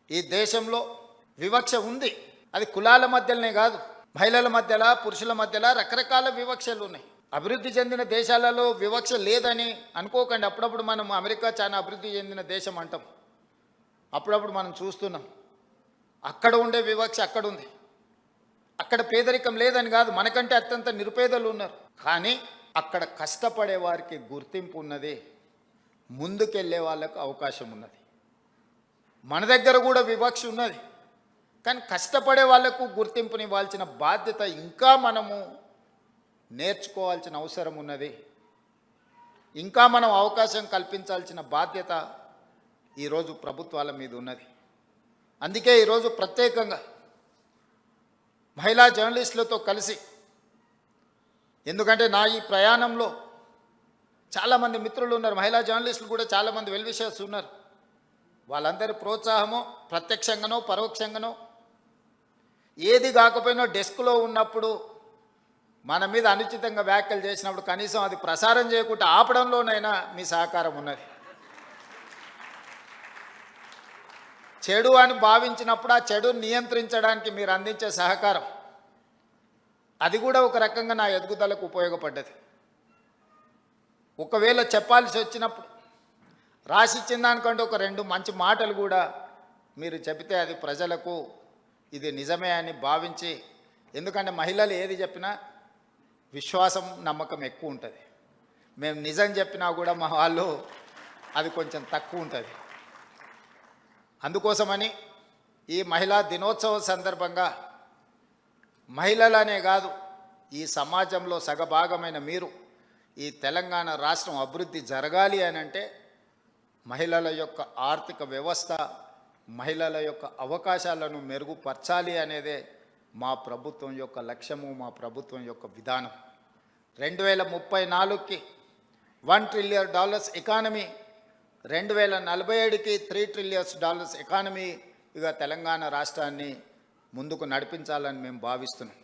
ఈ దేశంలో వివక్ష ఉంది. అది కులాల మధ్యలోనే కాదు, మహిళల మధ్యలో, పురుషుల మధ్యలో రకరకాల వివక్షలు ఉన్నాయి. అభివృద్ధి చెందిన దేశాలలో వివక్ష లేదని అనుకోకండి. అప్పుడప్పుడు మనం అమెరికా చాలా అభివృద్ధి చెందిన దేశం అంటాం, అప్పుడప్పుడు మనం చూస్తున్నాం. అక్కడ ఉండే వివక్ష అక్కడ ఉంది. అక్కడ పేదరికం లేదని కాదు, మనకంటే అత్యంత నిరుపేదలు ఉన్నారు. కానీ అక్కడ కష్టపడే వారికి గుర్తింపు ఉన్నది, ముందుకెళ్ళే వాళ్ళకు అవకాశం ఉన్నది. మన దగ్గర కూడా వివక్ష ఉన్నది, కానీ కష్టపడే వాళ్లకు గుర్తింపునివ్వాల్సిన బాధ్యత ఇంకా మనము నేర్చుకోవాల్సిన అవసరం ఉన్నది. ఇంకా మనం అవకాశం కల్పించాల్సిన బాధ్యత ఈరోజు ప్రభుత్వాల మీద ఉన్నది. అందుకే ఈరోజు ప్రత్యేకంగా మహిళా జర్నలిస్టులతో కలిసి, ఎందుకంటే నా ఈ ప్రయాణంలో చాలామంది మిత్రులు ఉన్నారు, మహిళా జర్నలిస్టులు కూడా చాలామంది వెల్ విషర్స్ ఉన్నారు. వాళ్ళందరి ప్రోత్సాహమో ప్రత్యక్షంగానో పరోక్షంగానో ఏది కాకపోయినా డెస్క్లో ఉన్నప్పుడు మన మీద అనుచితంగా వ్యాఖ్యలు చేసినప్పుడు కనీసం అది ప్రసారం చేయకుండా ఆపడంలోనైనా మీ సహకారం ఉన్నది. చెడు అని భావించినప్పుడు ఆ చెడుని నియంత్రించడానికి మీరు అందించే సహకారం, అది కూడా ఒక రకంగా నా ఎదుగుదలకు ఉపయోగపడ్డది. ఒకవేళ చెప్పాల్సి వచ్చినప్పుడు రాసిచ్చిన దానికంటే ఒక 2 మంచి మాటలు కూడా మీరు చెబితే అది ప్రజలకు ఇది నిజమే అని భావించి, ఎందుకంటే మహిళలు ఏది చెప్పినా విశ్వాసం నమ్మకం ఎక్కువ ఉంటుంది. మేము నిజం చెప్పినా కూడా మా వాళ్ళు అది కొంచెం తక్కువ ఉంటుంది. అందుకోసమని ఈ మహిళా దినోత్సవం సందర్భంగా మహిళలనే కాదు, ఈ సమాజంలో సగభాగమైన మీరు, ఈ తెలంగాణ రాష్ట్రం అభివృద్ధి జరగాలి అని అంటే మహిళల యొక్క ఆర్థిక వ్యవస్థ, మహిళల యొక్క అవకాశాలను మెరుగుపరచాలి అనేదే మా ప్రభుత్వం యొక్క లక్ష్యము, మా ప్రభుత్వం యొక్క విధానం. 2034కి $1 ట్రిలియన్ ఎకానమీ, 2047కి $3 ట్రిలియన్ ఎకానమీ ఇక తెలంగాణ రాష్ట్రాన్ని ముందుకు నడిపించాలని మేము భావిస్తున్నాం.